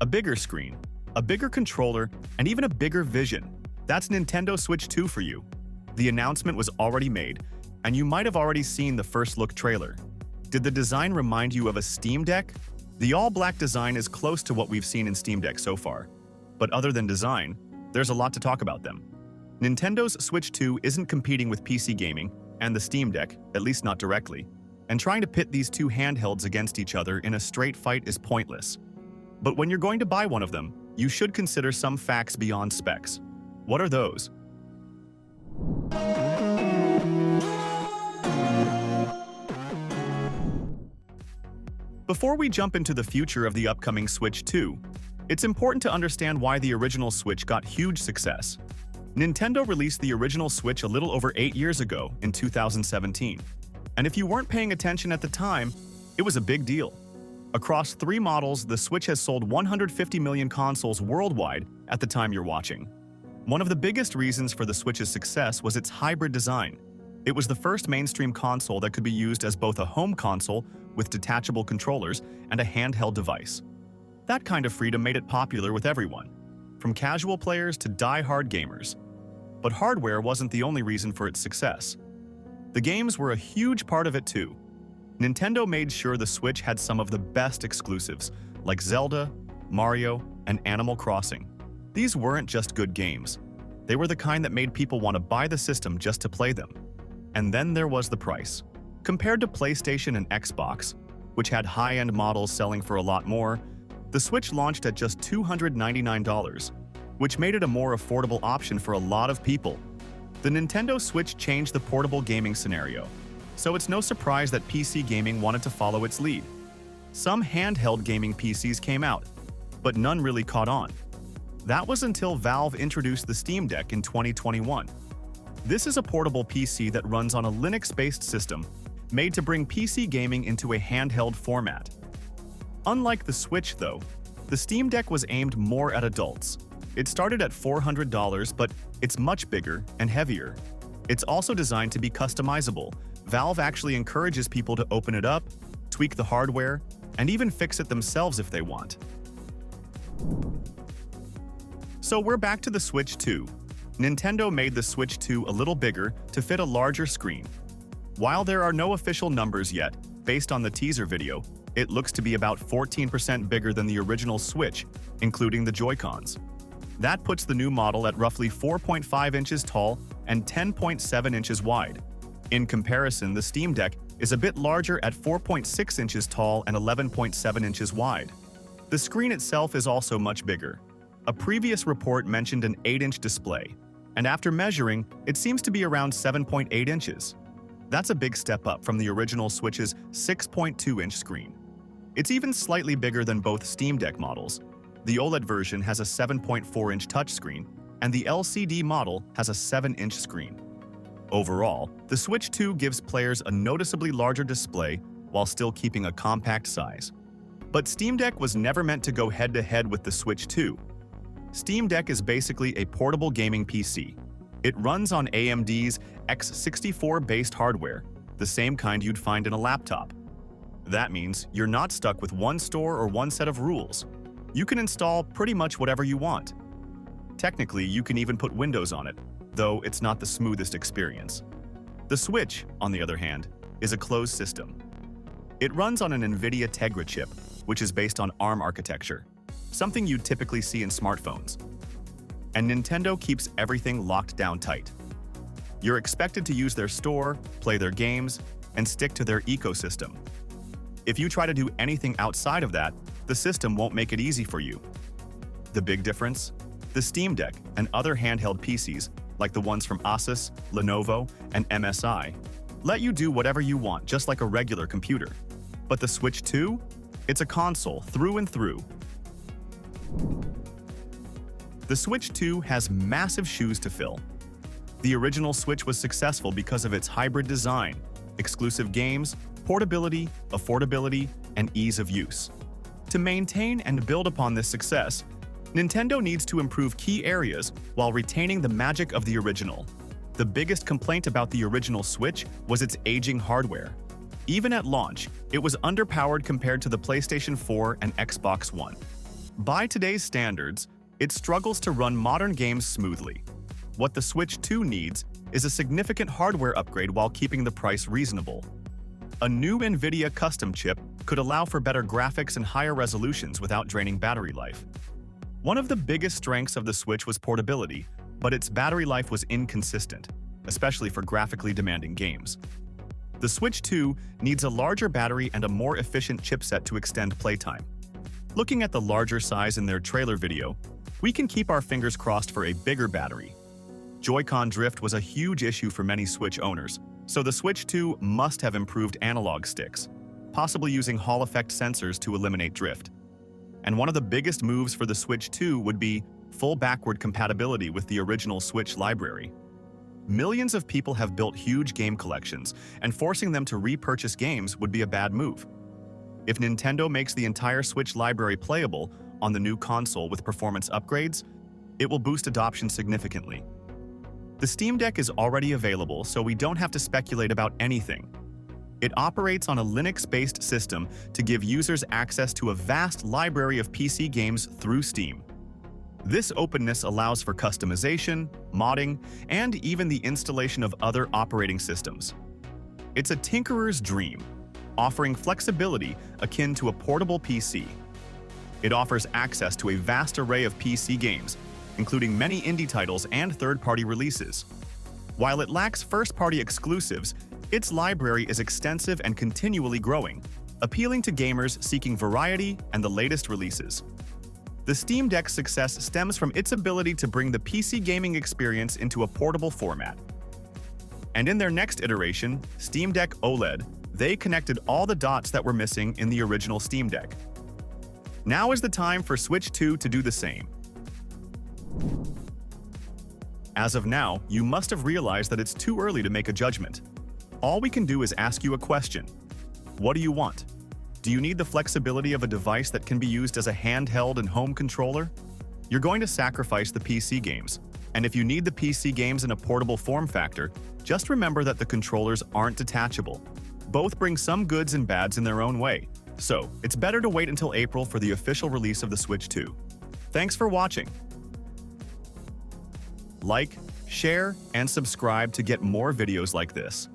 A bigger screen, a bigger controller, and even a bigger vision. That's Nintendo Switch 2 for you. The announcement was already made, and you might have already seen the first look trailer. Did the design remind you of a Steam Deck? The all-black design is close to what we've seen in Steam Deck so far. But other than design, there's a lot to talk about them. Nintendo's Switch 2 isn't competing with PC gaming and the Steam Deck, at least not directly, and trying to pit these two handhelds against each other in a straight fight is pointless. But when you're going to buy one of them, you should consider some facts beyond specs. What are those? Before we jump into the future of the upcoming Switch 2, it's important to understand why the original Switch got huge success. Nintendo released the original Switch a little over 8 years ago in 2017. And if you weren't paying attention at the time, it was a big deal. Across 3 models, the Switch has sold 150 million consoles worldwide at the time you're watching. One of the biggest reasons for the Switch's success was its hybrid design. It was the first mainstream console that could be used as both a home console with detachable controllers and a handheld device. That kind of freedom made it popular with everyone, from casual players to die-hard gamers. But hardware wasn't the only reason for its success. The games were a huge part of it too. Nintendo made sure the Switch had some of the best exclusives, like Zelda, Mario, and Animal Crossing. These weren't just good games. They were the kind that made people want to buy the system just to play them. And then there was the price. Compared to PlayStation and Xbox, which had high-end models selling for a lot more, the Switch launched at just $299, which made it a more affordable option for a lot of people. The Nintendo Switch changed the portable gaming scenario, so it's no surprise that PC gaming wanted to follow its lead. Some handheld gaming PCs came out, but none really caught on. That was until Valve introduced the Steam Deck in 2021. This is a portable PC that runs on a Linux-based system made to bring PC gaming into a handheld format. Unlike the Switch, though, the Steam Deck was aimed more at adults. It started at $400, but it's much bigger and heavier. It's also designed to be customizable. Valve actually encourages people to open it up, tweak the hardware, and even fix it themselves if they want. So we're back to the Switch 2. Nintendo made the Switch 2 a little bigger to fit a larger screen. While there are no official numbers yet, based on the teaser video, it looks to be about 14% bigger than the original Switch, including the Joy-Cons. That puts the new model at roughly 4.5 inches tall and 10.7 inches wide. In comparison, the Steam Deck is a bit larger at 4.6 inches tall and 11.7 inches wide. The screen itself is also much bigger. A previous report mentioned an 8-inch display, and after measuring, it seems to be around 7.8 inches. That's a big step up from the original Switch's 6.2-inch screen. It's even slightly bigger than both Steam Deck models. The OLED version has a 7.4-inch touchscreen, and the LCD model has a 7-inch screen. Overall, the Switch 2 gives players a noticeably larger display while still keeping a compact size. But Steam Deck was never meant to go head-to-head with the Switch 2. Steam Deck is basically a portable gaming PC. It runs on AMD's x64-based hardware, the same kind you'd find in a laptop. That means you're not stuck with one store or one set of rules. You can install pretty much whatever you want. Technically, you can even put Windows on it, though it's not the smoothest experience. The Switch, on the other hand, is a closed system. It runs on an NVIDIA Tegra chip, which is based on ARM architecture, something you'd typically see in smartphones. And Nintendo keeps everything locked down tight. You're expected to use their store, play their games, and stick to their ecosystem. If you try to do anything outside of that, the system won't make it easy for you. The big difference? The Steam Deck and other handheld PCs, like the ones from Asus, Lenovo, and MSI, let you do whatever you want, just like a regular computer. But the Switch 2? It's a console through and through. The Switch 2 has massive shoes to fill. The original Switch was successful because of its hybrid design, exclusive games, portability, affordability, and ease of use. To maintain and build upon this success, Nintendo needs to improve key areas while retaining the magic of the original. The biggest complaint about the original Switch was its aging hardware. Even at launch, it was underpowered compared to the PlayStation 4 and Xbox One. By today's standards, it struggles to run modern games smoothly. What the Switch 2 needs is a significant hardware upgrade while keeping the price reasonable. A new NVIDIA custom chip could allow for better graphics and higher resolutions without draining battery life. One of the biggest strengths of the Switch was portability, but its battery life was inconsistent, especially for graphically demanding games. The Switch 2 needs a larger battery and a more efficient chipset to extend playtime. Looking at the larger size in their trailer video, we can keep our fingers crossed for a bigger battery. Joy-Con drift was a huge issue for many Switch owners, so the Switch 2 must have improved analog sticks, possibly using Hall effect sensors to eliminate drift. And one of the biggest moves for the Switch 2 would be full backward compatibility with the original Switch library. Millions of people have built huge game collections, and forcing them to repurchase games would be a bad move. If Nintendo makes the entire Switch library playable on the new console with performance upgrades, it will boost adoption significantly. The Steam Deck is already available, so we don't have to speculate about anything. It operates on a Linux-based system to give users access to a vast library of PC games through Steam. This openness allows for customization, modding, and even the installation of other operating systems. It's a tinkerer's dream, offering flexibility akin to a portable PC. It offers access to a vast array of PC games, including many indie titles and third-party releases. While it lacks first-party exclusives, its library is extensive and continually growing, appealing to gamers seeking variety and the latest releases. The Steam Deck's success stems from its ability to bring the PC gaming experience into a portable format. And in their next iteration, Steam Deck OLED, they connected all the dots that were missing in the original Steam Deck. Now is the time for Switch 2 to do the same. As of now, you must have realized that it's too early to make a judgment. All we can do is ask you a question. What do you want? Do you need the flexibility of a device that can be used as a handheld and home controller? You're going to sacrifice the PC games. And if you need the PC games in a portable form factor, just remember that the controllers aren't detachable. Both bring some goods and bads in their own way. So, it's better to wait until April for the official release of the Switch 2. Thanks for watching. Like, share, and subscribe to get more videos like this.